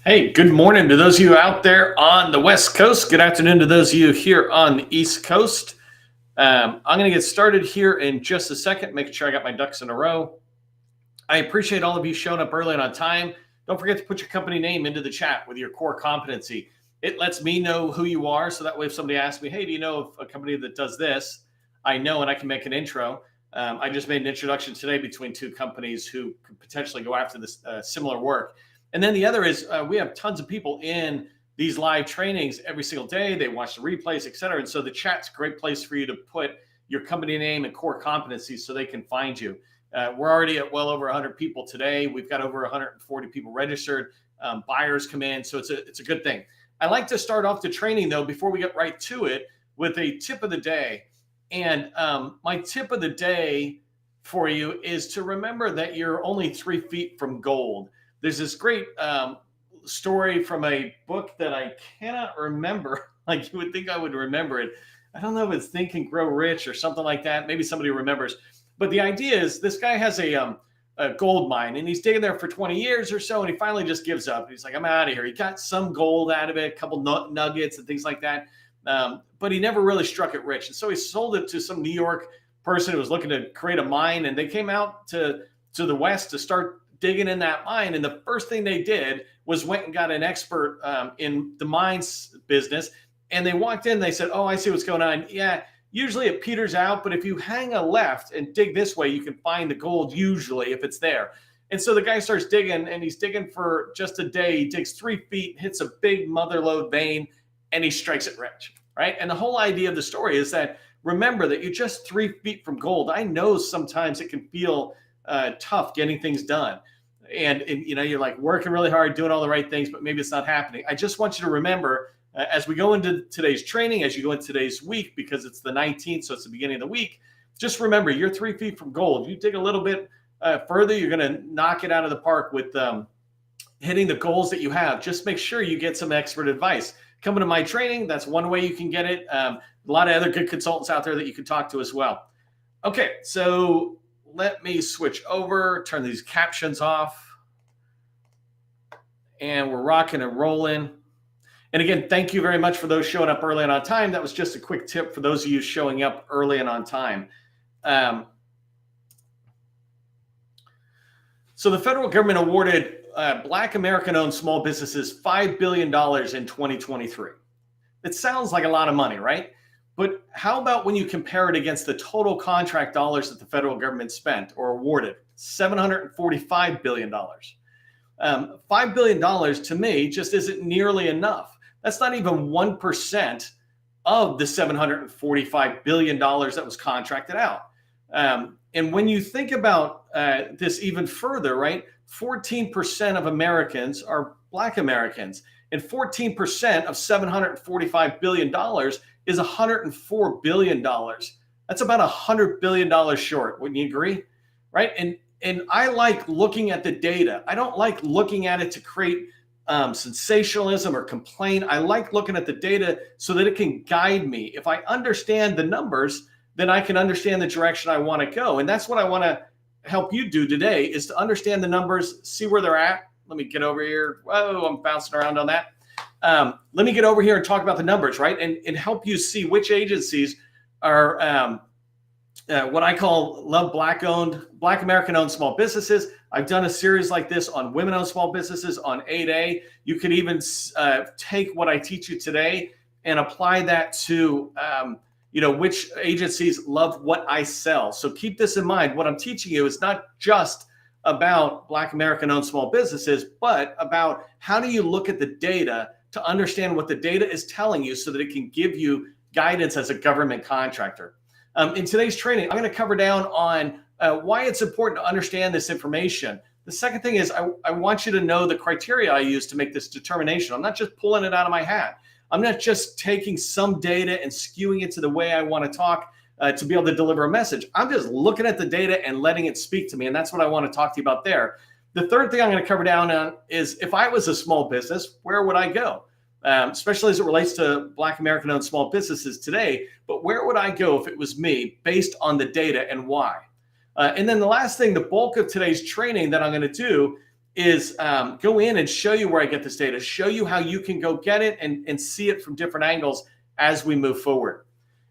Hey, good morning to those of you out there on the West Coast. Good afternoon to those of you here on the East Coast. I'm going to get started here in just a second, making sure I got my ducks in a row. I appreciate all of you showing up early and on time. Don't forget to put your company name into the chat with your core competency. It lets me know who you are, so that way if somebody asks me, hey, do you know of a company that does this? I know and I can make an intro. I just made an introduction today between two companies who could potentially go after this similar work. And then the other is we have tons of people in these live trainings every single day. They watch the replays, et cetera. And so the chat's a great place for you to put your company name and core competencies so they can find you. We're already at well over 100 people today. We've got over 140 people registered. Buyers come in, so it's a good thing. I like to start off the training, though, before we get right to it, with a tip of the day. And my tip of the day for you is to remember that you're only 3 feet from gold. There's this great story from a book that I cannot remember. Like you would think I would remember it. I don't know if it's Think and Grow Rich or something like that. Maybe somebody remembers. But the idea is this guy has a gold mine and he's digging there for 20 years or so. And he finally just gives up. He's like, I'm out of here. He got some gold out of it, a couple nuggets and things like that. But he never really struck it rich. And so he sold it to some New York person who was looking to create a mine. And they came out to the West to start digging in that mine. And the first thing they did was went and got an expert in the mines business. And they walked in, they said, oh, I see what's going on. Yeah, usually it peters out, but if you hang a left and dig this way, you can find the gold usually if it's there. And so the guy starts digging and he's digging for just a day. He digs 3 feet, hits a big mother lode vein, and he strikes it rich, right? And the whole idea of the story is that remember that you're just 3 feet from gold. I know sometimes it can feel tough getting things done. And you know, you're like working really hard, doing all the right things, but maybe it's not happening. I just want you to remember as we go into today's training, as you go into today's week, because it's the 19th, so it's the beginning of the week, just remember you're 3 feet from gold. You dig a little bit further, you're going to knock it out of the park with hitting the goals that you have. Just make sure you get some expert advice. Coming to my training, that's one way you can get it. A lot of other good consultants out there that you can talk to as well. Okay, so let me switch over, turn these captions off, and we're rocking and rolling. And again, thank you very much for those showing up early and on time. That was just a quick tip for those of you showing up early and on time. So the federal government awarded Black American-owned small businesses $5 billion in 2023. It sounds like a lot of money, right? But how about when you compare it against the total contract dollars that the federal government spent or awarded? $745 billion. $5 billion to me just isn't nearly enough. That's not even 1% of the $745 billion that was contracted out. And when you think about this even further, right, 14% of Americans are Black Americans, and 14% of $745 billion is $104 billion. That's about $100 billion short. Wouldn't you agree? Right? And I like looking at the data. I don't like looking at it to create sensationalism or complain. I like looking at the data so that it can guide me. If I understand the numbers, then I can understand the direction I want to go. And that's what I want to help you do today, is to understand the numbers, see where they're at. Let me get over here. Whoa, I'm bouncing around on that. Let me get over here and talk about the numbers, right? And help you see which agencies are what I call love Black American-owned small businesses. I've done a series like this on women-owned small businesses on 8A. You could even take what I teach you today and apply that to which agencies love what I sell. So keep this in mind. What I'm teaching you is not just about Black American-owned small businesses, but about how do you look at the data to understand what the data is telling you so that it can give you guidance as a government contractor. In today's training, I'm going to cover down on why it's important to understand this information. The second thing is I want you to know the criteria I use to make this determination. I'm not just pulling it out of my hat. I'm not just taking some data and skewing it to the way I want to talk to be able to deliver a message. I'm just looking at the data and letting it speak to me. And that's what I want to talk to you about there. The third thing I'm going to cover down on is if I was a small business, where would I go? Especially as it relates to Black American-owned small businesses today. But where would I go if it was me based on the data and why? And then the last thing, the bulk of today's training that I'm going to do is go in and show you where I get this data, show you how you can go get it and see it from different angles as we move forward.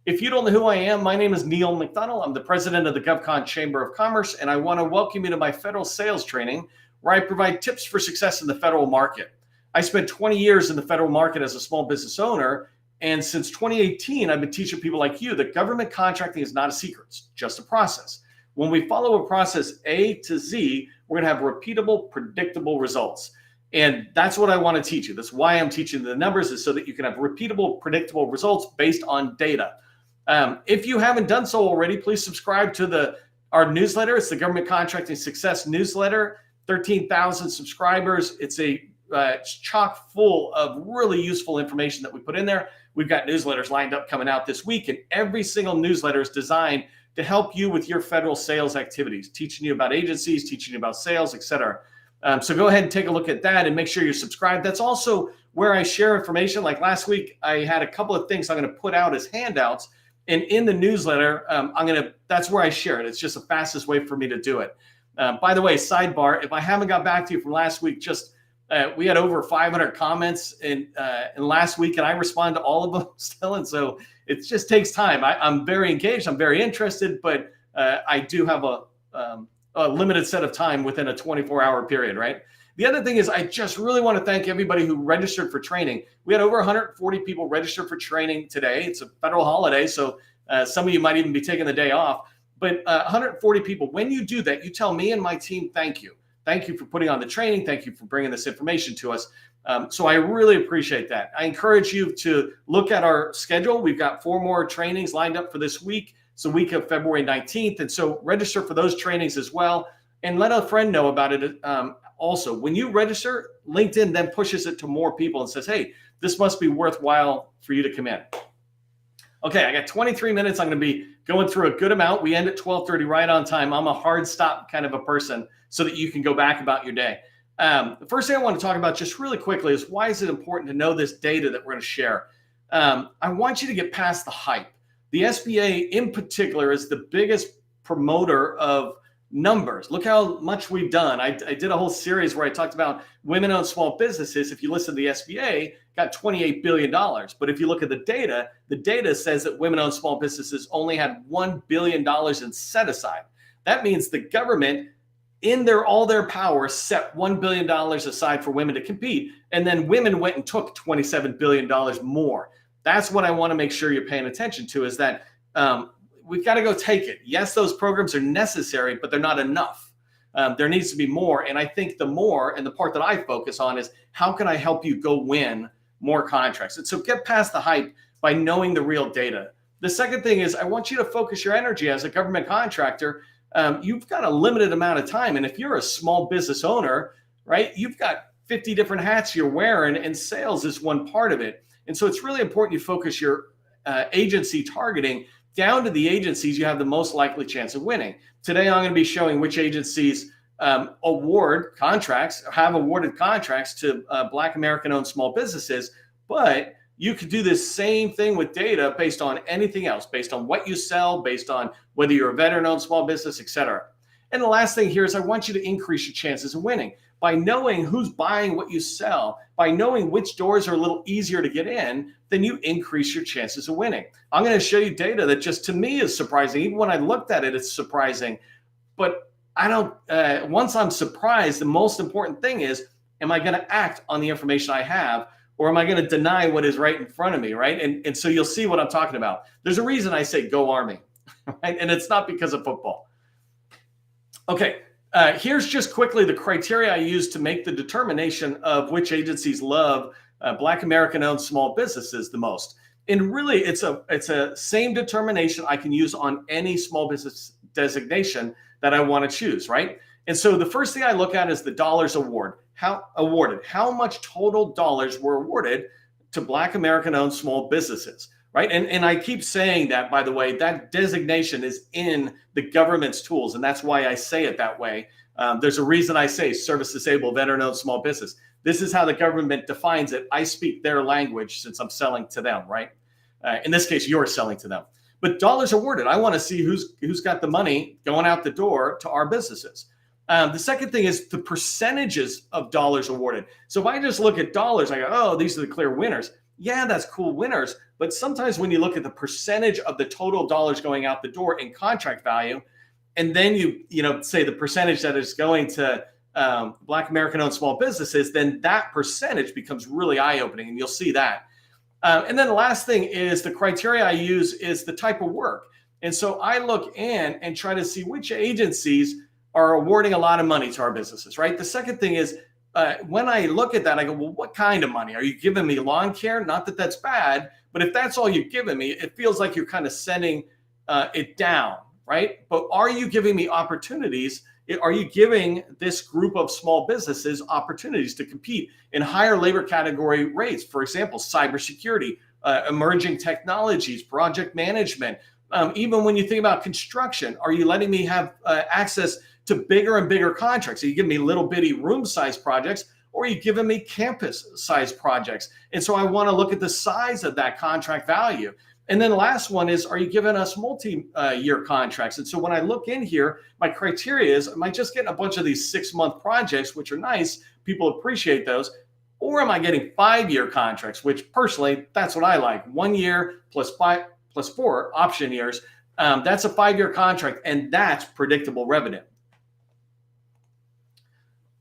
If you don't know who I am, my name is Neil McDonald. I'm the president of the GovCon Chamber of Commerce, and I want to welcome you to my federal sales training, where I provide tips for success in the federal market. I spent 20 years in the federal market as a small business owner, and since 2018, I've been teaching people like you that government contracting is not a secret, it's just a process. When we follow a process A to Z, we're going to have repeatable, predictable results. And that's what I want to teach you. That's why I'm teaching the numbers, is so that you can have repeatable, predictable results based on data. If you haven't done so already, please subscribe to our newsletter. It's the Government Contracting Success newsletter. 13,000 subscribers. It's chock full of really useful information that we put in there. We've got newsletters lined up coming out this week, and every single newsletter is designed to help you with your federal sales activities, teaching you about agencies, teaching you about sales, et cetera. So go ahead and take a look at that and make sure you're subscribed. That's also where I share information. Like last week, I had a couple of things I'm going to put out as handouts. And in the newsletter, that's where I share it. It's just the fastest way for me to do it. By the way, sidebar, if I haven't got back to you from last week, we had over 500 comments in last week, and I respond to all of them still. And so it just takes time. I'm very engaged. I'm very interested, but I do have a limited set of time within a 24-hour period, right? The other thing is, I just really want to thank everybody who registered for training. We had over 140 people register for training today. It's a federal holiday, so some of you might even be taking the day off. But 140 people, when you do that, you tell me and my team, thank you. Thank you for putting on the training. Thank you for bringing this information to us. So I really appreciate that. I encourage you to look at our schedule. We've got 4 more trainings lined up for this week. It's the week of February 19th. And so register for those trainings as well. And let a friend know about it. Also, when you register, LinkedIn then pushes it to more people and says, hey, this must be worthwhile for you to come in. Okay, I got 23 minutes. I'm going to be going through a good amount. We end at 12:30 right on time. I'm a hard stop kind of a person so that you can go back about your day. The first thing I want to talk about just really quickly is, why is it important to know this data that we're going to share? I want you to get past the hype. The SBA in particular is the biggest promoter of numbers. Look how much we've done. I did a whole series where I talked about women-owned small businesses. If you listen to the SBA, got $28 billion. But if you look at the data says that women-owned small businesses only had $1 billion in set aside. That means the government, in all their power, set $1 billion aside for women to compete. And then women went and took $27 billion more. That's what I want to make sure you're paying attention to, is that we've got to go take it. Yes, those programs are necessary, but they're not enough. There needs to be more. And I think the more, and the part that I focus on, is how can I help you go win more contracts? And so get past the hype by knowing the real data. The second thing is, I want you to focus your energy as a government contractor. You've got a limited amount of time. And if you're a small business owner, right, you've got 50 different hats you're wearing, and sales is one part of it. And so it's really important you focus your agency targeting down to the agencies you have the most likely chance of winning. Today, I'm going to be showing which agencies awarded contracts to Black American-owned small businesses. But you could do this same thing with data based on anything else, based on what you sell, based on whether you're a veteran-owned small business, et cetera. And the last thing here is, I want you to increase your chances of winning. By knowing who's buying what you sell, by knowing which doors are a little easier to get in, then you increase your chances of winning. I'm going to show you data that just, to me, is surprising. Even when I looked at it, it's surprising. But I don't, once I'm surprised, the most important thing is, am I going to act on the information I have, or am I going to deny what is right in front of me, right? And so you'll see what I'm talking about. There's a reason I say go Army, right? And it's not because of football. Okay. Here's just quickly the criteria I use to make the determination of which agencies love Black American-owned small businesses the most. And really, it's a same determination I can use on any small business designation that I want to choose, right? And so the first thing I look at is the dollars awarded. How much total dollars were awarded to Black American-owned small businesses, right? And I keep saying that, by the way, that designation is in the government's tools, and that's why I say it that way. There's a reason I say service disabled, veteran-owned small business. This is how the government defines it. I speak their language since I'm selling to them, right? In this case, you're selling to them. But dollars awarded, I want to see who's got the money going out the door to our businesses. The second thing is the percentages of dollars awarded. So if I just look at dollars, I go, oh, these are the clear winners. Yeah, that's cool winners. But sometimes when you look at the percentage of the total dollars going out the door in contract value, and then you say the percentage that is going to Black American-owned small businesses, then that percentage becomes really eye-opening, and you'll see that. And then the last thing is the criteria I use is the type of work. And so I look in and try to see which agencies are awarding a lot of money to our businesses, right? The second thing is when I look at that, I go, well, what kind of money? Are you giving me lawn care? Not that that's bad, but if that's all you're giving me, it feels like you're kind of sending it down, right? But are you giving me opportunities? Are you giving this group of small businesses opportunities to compete in higher labor category rates? For example, cybersecurity, emerging technologies, project management. Even when you think about construction, are you letting me have access to bigger and bigger contracts? Are you giving me little bitty room size projects, or are you giving me campus size projects? And so I want to look at the size of that contract value. And then the last one is, are you giving us multi-year contracts? And so when I look in here, my criteria is, am I just getting a bunch of these 6-month projects, which are nice, people appreciate those, or am I getting 5-year contracts, which personally, that's what I like. 1 year plus 4 option years. That's a 5-year contract, and that's predictable revenue.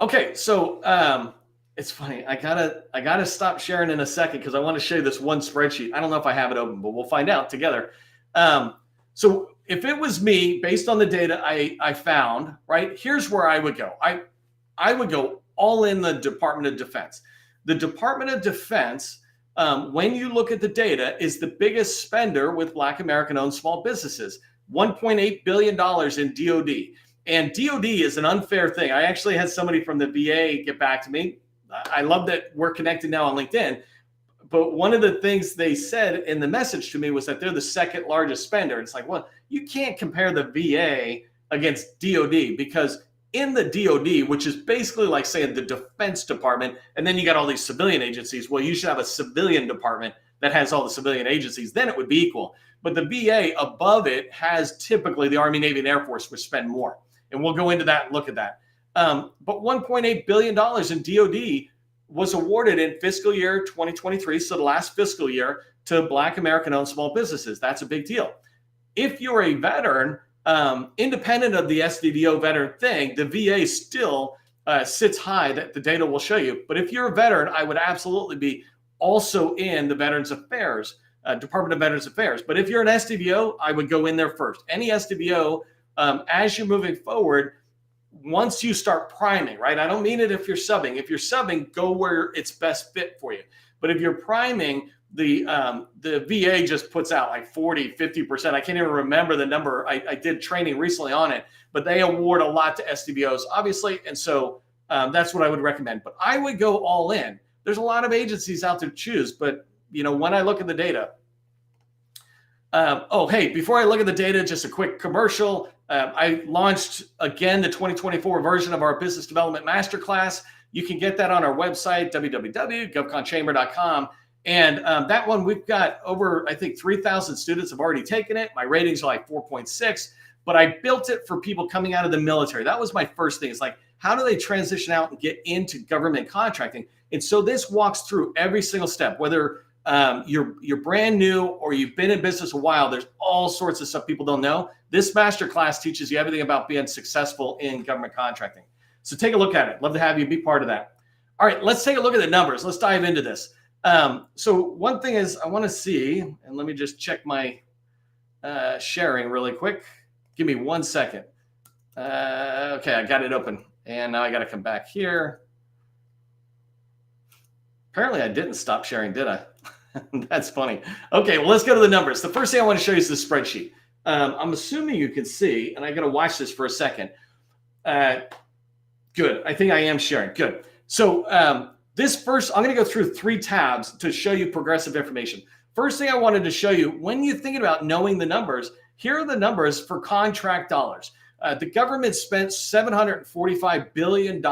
Okay, so it's funny. I gotta stop sharing in a second because I want to show you this one spreadsheet. I don't know if I have it open, but we'll find out together. So if it was me, based on the data I found, right, here's where I would go. I would go all in the Department of Defense. The Department of Defense, when you look at the data, is the biggest spender with Black American-owned small businesses. $1.8 billion in DOD. And DOD is an unfair thing. I actually had somebody from the VA get back to me. I love that we're connected now on LinkedIn. But one of the things they said in the message to me was that they're the second largest spender. It's like, well, you can't compare the VA against DOD because in the DOD, which is basically like saying the Defense Department, and then you got all these civilian agencies. Well, you should have a civilian department that has all the civilian agencies. Then it would be equal. But the VA above it has typically the Army, Navy, and Air Force, which spend more. And we'll go into that and look at that. But $1.8 billion in DOD was awarded in fiscal year 2023, so the last fiscal year, to Black American-owned small businesses. That's a big deal. If you're a veteran, independent of the SDVO veteran thing, the VA still sits high, that the data will show you. But if you're a veteran, I would absolutely be also in the Veterans Affairs, Department of Veterans Affairs. But if you're an SDVO, I would go in there first. Any SDVO, as you're moving forward, once you start priming, right? I don't mean it if you're subbing. If you're subbing, go where it's best fit for you. But if you're priming, the VA just puts out like 40, 50%. I can't even remember the number. I did training recently on it, but they award a lot to SDVOs, obviously. And so that's what I would recommend. But I would go all in. There's a lot of agencies out there to choose. But, when I look at the data, hey, before I look at the data, just a quick commercial. I launched, again, the 2024 version of our Business Development Masterclass. You can get that on our website, www.govconchamber.com. And that one, we've got over, I think, 3,000 students have already taken it. My ratings are like 4.6. But I built it for people coming out of the military. That was my first thing. It's like, how do they transition out and get into government contracting? And so this walks through every single step, whether you're brand new or you've been in business a while. There's all sorts of stuff people don't know. This masterclass teaches you everything about being successful in government contracting. So take a look at it. Love to have you be part of that. All right, let's take a look at the numbers. Let's dive into this. So one thing is I want to see, and let me just check my sharing really quick. Give me 1 second. Okay, I got it open. And now I got to come back here. Apparently I didn't stop sharing, did I? That's funny. Okay, well, let's go to the numbers. The first thing I want to show you is the spreadsheet. I'm assuming you can see, and I got to watch this for a second. Good. I think I am sharing. Good. So this first, I'm going to go through 3 tabs to show you progressive information. First thing I wanted to show you, when you're thinking about knowing the numbers, here are the numbers for contract dollars. The government spent $745 billion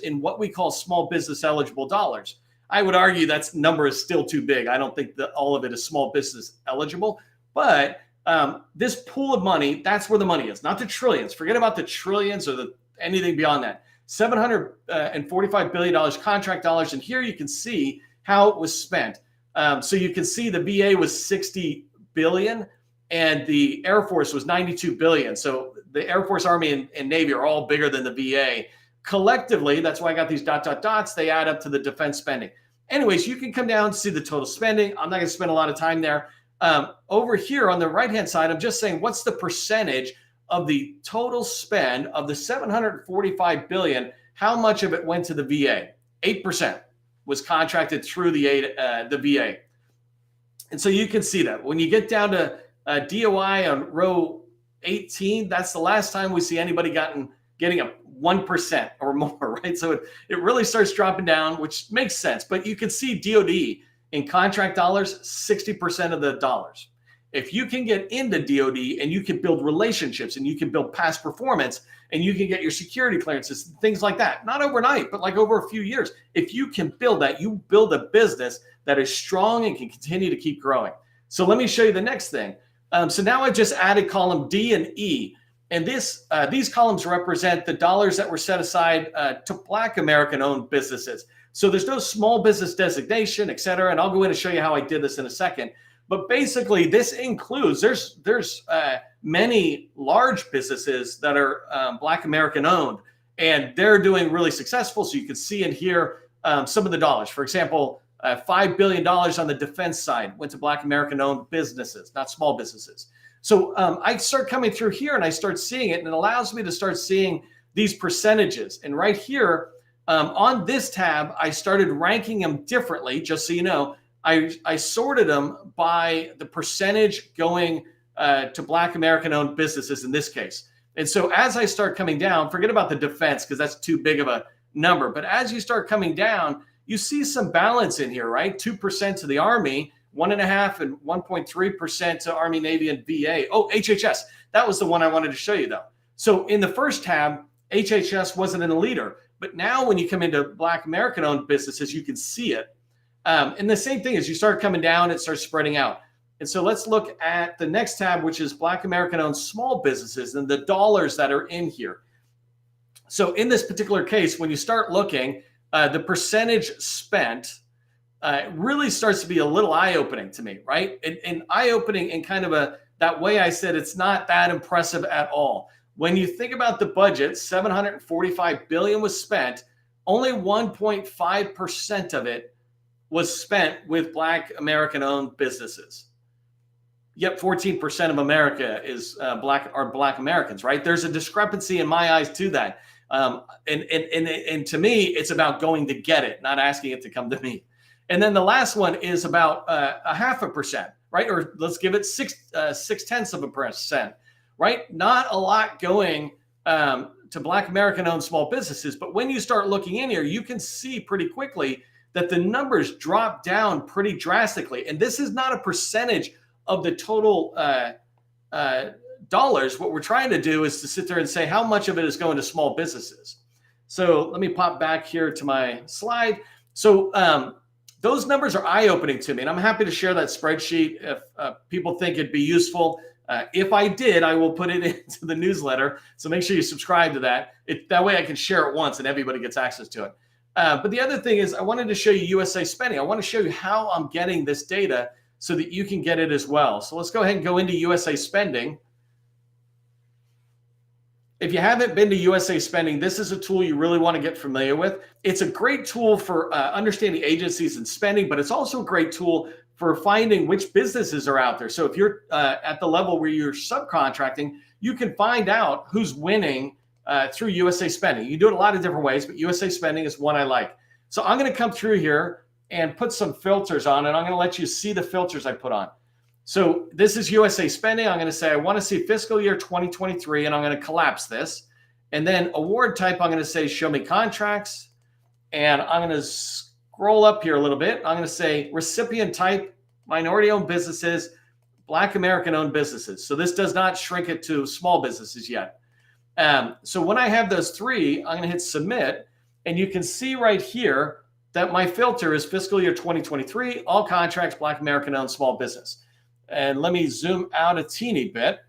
in what we call small business eligible dollars. I would argue that number is still too big. I don't think that all of it is small business eligible, but this pool of money, that's where the money is, not the trillions. Forget about the trillions or anything beyond that. $745 billion contract dollars. And here you can see how it was spent. So you can see the VA was 60 billion and the Air Force was 92 billion. So the Air Force, Army, and Navy are all bigger than the VA. Collectively, that's why I got these dots, they add up to the defense spending. Anyways, you can come down and see the total spending. I'm not going to spend a lot of time there. Over here on the right-hand side, I'm just saying what's the percentage of the total spend of the 745 billion, how much of it went to the VA? 8% was contracted through the VA. And so you can see that when you get down to DOI on row 18, that's the last time we see anybody getting a 1% or more, right? So it really starts dropping down, which makes sense. But you can see DoD in contract dollars, 60% of the dollars. If you can get into DoD and you can build relationships and you can build past performance and you can get your security clearances, things like that, not overnight, but like over a few years. If you can build that, you build a business that is strong and can continue to keep growing. So let me show you the next thing. So now I've just added column D and E. And these columns represent the dollars that were set aside to Black American-owned businesses. So there's no small business designation, et cetera. And I'll go in and show you how I did this in a second. But basically, this includes, there's many large businesses that are Black American-owned, and they're doing really successful. So you can see and hear some of the dollars. For example, $5 billion on the defense side went to Black American-owned businesses, not small businesses. So I start coming through here and I start seeing it, and it allows me to start seeing these percentages. And right here on this tab, I started ranking them differently, just so you know. I sorted them by the percentage going to Black American-owned businesses in this case. And so as I start coming down, forget about the defense because that's too big of a number. But as you start coming down, you see some balance in here, right? 2% to the Army, 1.5% and 1.3% to Army, Navy, and VA. Oh, HHS. That was the one I wanted to show you, though. So in the first tab, HHS wasn't in a leader. But now when you come into Black American-owned businesses, you can see it. And the same thing is you start coming down, it starts spreading out. And so let's look at the next tab, which is Black American-owned small businesses and the dollars that are in here. So in this particular case, when you start looking, the percentage spent really starts to be a little eye-opening to me, right? And eye-opening in kind of that way I said it's not that impressive at all. When you think about the budget, $745 billion was spent, only 1.5% of it was spent with Black American-owned businesses. Yet 14% of America is Black Americans, right? There's a discrepancy in my eyes to that. And to me, it's about going to get it, not asking it to come to me. And then the last one is about 0.5%, right? Or let's give it 0.6%, right? Not a lot going to Black American-owned small businesses. But when you start looking in here, you can see pretty quickly that the numbers drop down pretty drastically. And this is not a percentage of the total dollars. What we're trying to do is to sit there and say how much of it is going to small businesses. So let me pop back here to my slide. So those numbers are eye-opening to me, and I'm happy to share that spreadsheet if people think it'd be useful. If I did, I will put it into the newsletter. So make sure you subscribe to that. That way I can share it once and everybody gets access to it. But the other thing is I wanted to show you USA spending. I want to show you how I'm getting this data so that you can get it as well. So let's go ahead and go into USA spending. If you haven't been to USA spending, this is a tool you really want to get familiar with. It's a great tool for understanding agencies and spending, but it's also a great tool for finding which businesses are out there. So if you're at the level where you're subcontracting, you can find out who's winning through USA spending. You do it a lot of different ways, but USA spending is one I like. So I'm going to come through here and put some filters on, and I'm going to let you see the filters I put on. So this is USA spending. I'm going to say I want to see fiscal year 2023, and I'm going to collapse this. And then award type, I'm going to say show me contracts. And I'm going to scroll up here a little bit. I'm going to say recipient type, minority-owned businesses, Black American-owned businesses. So this does not shrink it to small businesses yet. So when I have those three, I'm going to hit submit. And you can see right here that my filter is fiscal year 2023, all contracts, Black American-owned small business. And let me zoom out a teeny bit.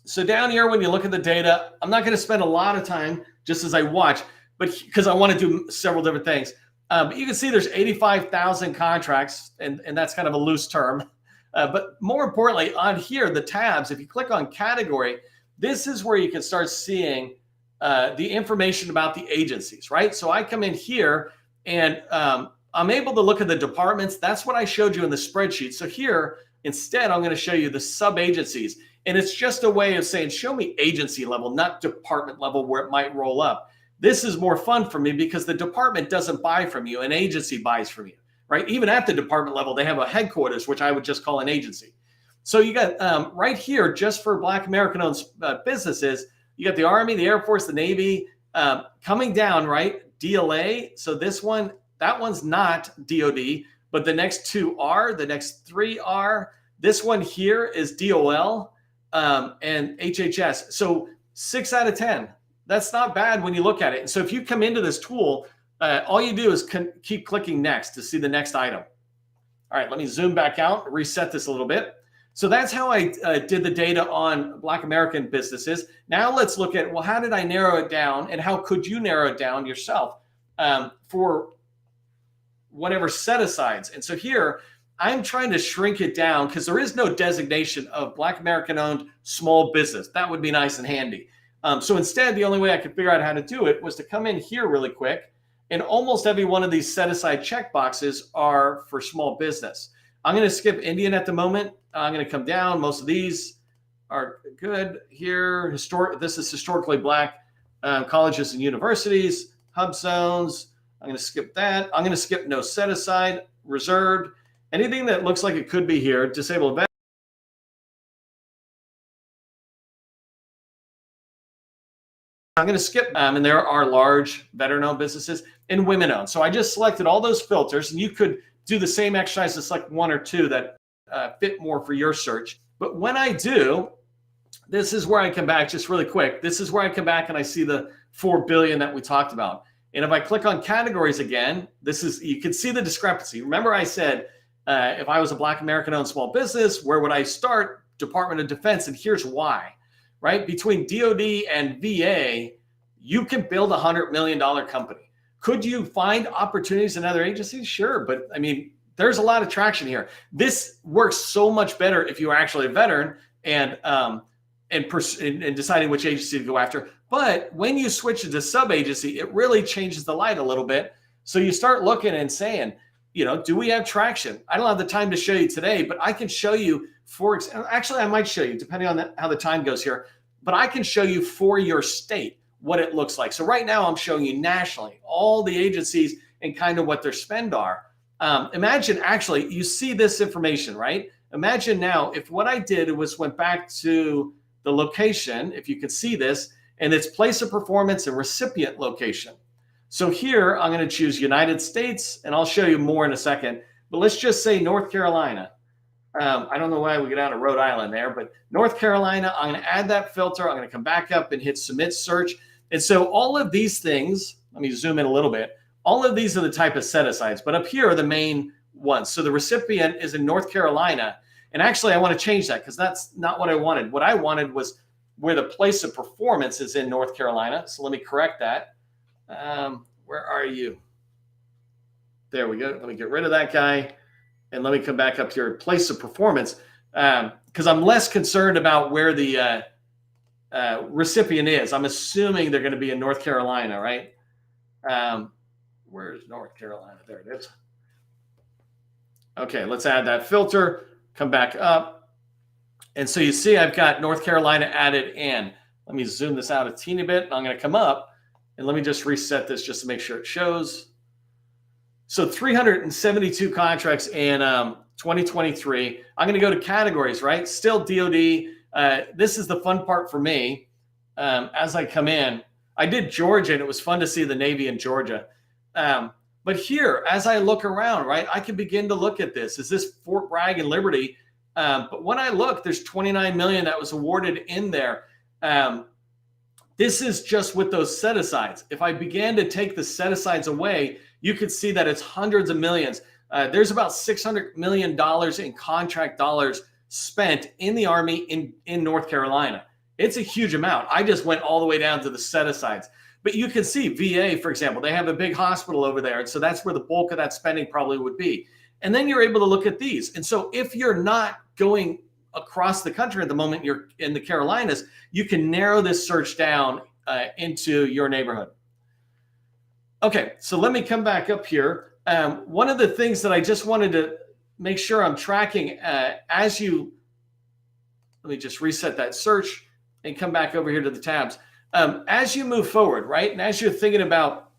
So down here, when you look at the data, I'm not going to spend a lot of time just as I watch, but because I want to do several different things. But you can see there's 85,000 contracts, and that's kind of a loose term. But more importantly, on here, the tabs, if you click on category, this is where you can start seeing the information about the agencies, right? So I come in here and I'm able to look at the departments. That's what I showed you in the spreadsheet. So here, instead, I'm going to show you the sub-agencies. And it's just a way of saying, show me agency level, not department level where it might roll up. This is more fun for me because the department doesn't buy from you. An agency buys from you, right? Even at the department level, they have a headquarters, which I would just call an agency. So you got right here, just for Black American-owned businesses, you got the Army, the Air Force, the Navy, coming down, right? DLA. So this one, that one's not DOD, but the next two are, the next three are. This one here is DOL and HHS. So 6 out of 10. That's not bad when you look at it. And so if you come into this tool, all you do is keep clicking next to see the next item. All right, let me zoom back out, reset this a little bit. So that's how I did the data on Black American businesses. Now let's look at, well, how did I narrow it down, and how could you narrow it down yourself for whatever set-asides? And so here, I'm trying to shrink it down because there is no designation of Black American-owned small business. That would be nice and handy. So instead, the only way I could figure out how to do it was to come in here really quick, and almost every one of these set-aside checkboxes are for small business. I'm going to skip Indian at the moment. I'm going to come down. Most of these are good here. This is historically Black colleges and universities, hub zones. I'm going to skip that. I'm going to skip no set aside, reserved, anything that looks like it could be here. Disabled veterans. I'm going to skip them, and there are large veteran-owned businesses and women-owned. So I just selected all those filters, and you could do the same exercise to select one or two that fit more for your search. But when I do, this is where I come back just really quick. This is where I come back and I see the 4 billion that we talked about. And if I click on categories again, you can see the discrepancy. Remember I said, if I was a Black American-owned small business, where would I start? Department of Defense, and here's why, right? Between DOD and VA, you can build a $100 million company. Could you find opportunities in other agencies? Sure, but I mean, there's a lot of traction here. This works so much better if you're actually a veteran and deciding which agency to go after. But when you switch it to sub-agency, it really changes the light a little bit. So you start looking and saying, do we have traction? I don't have the time to show you today, but I can show you, actually I might show you depending on how the time goes here, but I can show you for your state what it looks like. So right now I'm showing you nationally, all the agencies and kind of what their spend are. Imagine actually, you see this information, right? Imagine now if what I did was went back to the location, if you could see this, and it's place of performance and recipient location. So here I'm going to choose United States, and I'll show you more in a second, but let's just say North Carolina. I don't know why we get out of Rhode Island there, but North Carolina, I'm going to add that filter. I'm going to come back up and hit submit search. And so all of these things, let me zoom in a little bit. All of these are the type of set-asides, but up here are the main ones. So the recipient is in North Carolina. And actually, I want to change that because that's not what I wanted. What I wanted was where the place of performance is in North Carolina. So let me correct that. Where are you? There we go. Let me get rid of that guy. And let me come back up here, place of performance, because I'm less concerned about where the recipient is. I'm assuming they're going to be in North Carolina, right? Where's North Carolina? There it is. Okay, let's add that filter, come back up. And so you see I've got North Carolina added in. Let me zoom this out a teeny bit. I'm going to come up and let me just reset this just to make sure it shows. So 372 contracts in 2023. I'm going to go to categories, right? Still DOD. This is the fun part for me. As I come in, I did Georgia, and it was fun to see the Navy in Georgia. But here, as I look around, right, I can begin to look at this. Is this Fort Bragg and Liberty? But when I look, there's 29 million that was awarded in there. This is just with those set-asides. If I began to take the set-asides away, you could see that it's hundreds of millions. There's about $600 million in contract dollars spent in the Army in North Carolina. It's a huge amount. I just went all the way down to the set asides. But you can see VA, for example, they have a big hospital over there. And so that's where the bulk of that spending probably would be. And then you're able to look at these. And so if you're not going across the country at the moment, you're in the Carolinas, you can narrow this search down into your neighborhood. Okay, so let me come back up here. One of the things that I just wanted to make sure I'm tracking let me just reset that search and come back over here to the tabs. As you move forward, right, and as you're thinking about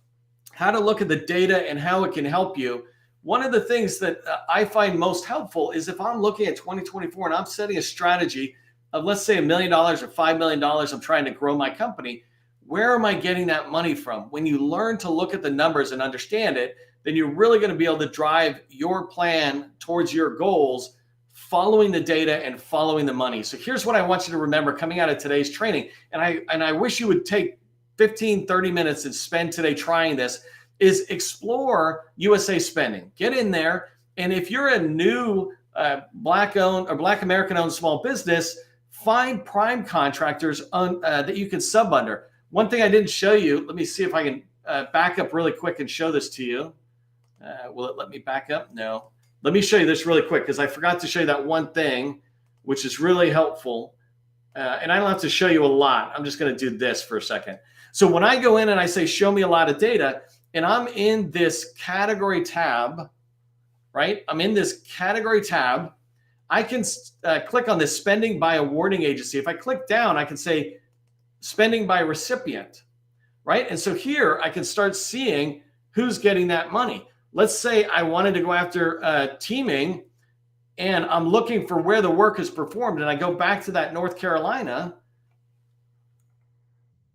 how to look at the data and how it can help you, one of the things that I find most helpful is if I'm looking at 2024 and I'm setting a strategy of, let's say, $1 million or $5 million, I'm trying to grow my company, where am I getting that money from? When you learn to look at the numbers and understand it, then you're really going to be able to drive your plan towards your goals, following the data and following the money. So here's what I want you to remember coming out of today's training. And I wish you would take 15, 30 minutes and spend today trying this, is explore USA spending. Get in there. And if you're a new Black-owned or Black American-owned small business, find prime contractors that you can sub under. One thing I didn't show you, let me see if I can back up really quick and show this to you. Will it let me back up? No. Let me show you this really quick because I forgot to show you that one thing, which is really helpful. And I don't have to show you a lot. I'm just going to do this for a second. So when I go in and I say, show me a lot of data, and I'm in this category tab, right? I'm in this category tab. I can click on this spending by awarding agency. If I click down, I can say spending by recipient, right? And so here I can start seeing who's getting that money. Let's say I wanted to go after teaming and I'm looking for where the work is performed. And I go back to that North Carolina.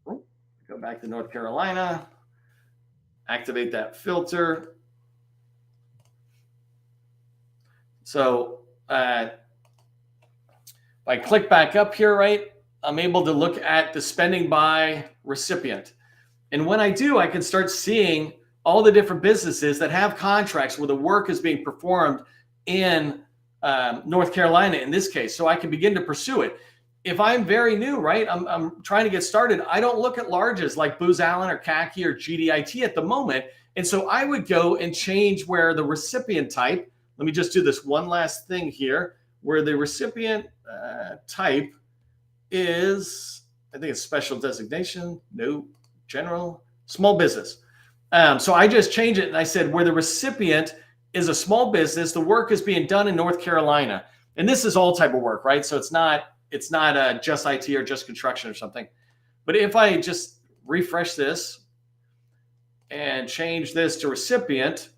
Go back to North Carolina, activate that filter. So if I click back up here, right, I'm able to look at the spending by recipient. And when I do, I can start seeing all the different businesses that have contracts where the work is being performed in North Carolina in this case. So I can begin to pursue it. If I'm very new, right, I'm trying to get started, I don't look at larges like Booz Allen or CACI or GDIT at the moment. And so I would go and change where the recipient type, let me just do this one last thing here, where the recipient type is, I think it's special designation, no, general, small business. So I just changed it and I said where the recipient is a small business, the work is being done in North Carolina. And this is all type of work, right? So it's not just IT or just construction or something. But if I just refresh this and change this to recipient,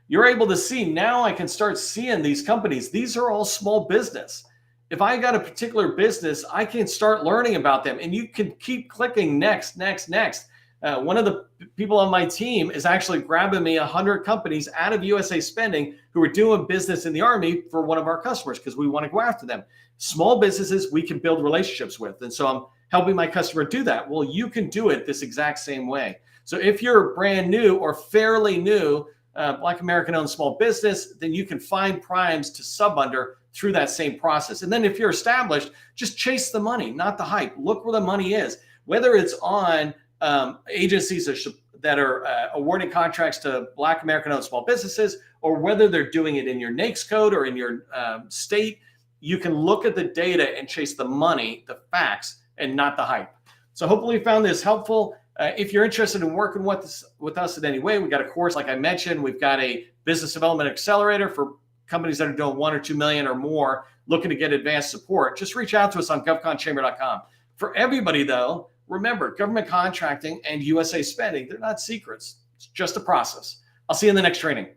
you're able to see now I can start seeing these companies. These are all small business. If I got a particular business, I can start learning about them and you can keep clicking next, next, next. One of the people on my team is actually grabbing me 100 companies out of USA Spending who are doing business in the Army for one of our customers because we want to go after them. Small businesses we can build relationships with. And so I'm helping my customer do that. Well, you can do it this exact same way. So if you're brand new or fairly new, Black American-owned small business, then you can find primes to sub under through that same process. And then if you're established, just chase the money, not the hype. Look where the money is, whether it's on agencies that are awarding contracts to Black American-owned small businesses, or whether they're doing it in your NAICS code or in your state. You can look at the data and chase the money, the facts, and not the hype. So hopefully you found this helpful. If you're interested in working with us in any way, we've got a course, like I mentioned. We've got a business development accelerator for companies that are doing 1 or 2 million or more, looking to get advanced support. Just reach out to us on govconchamber.com. For everybody, though, remember, government contracting and USA spending, they're not secrets. It's just a process. I'll see you in the next training.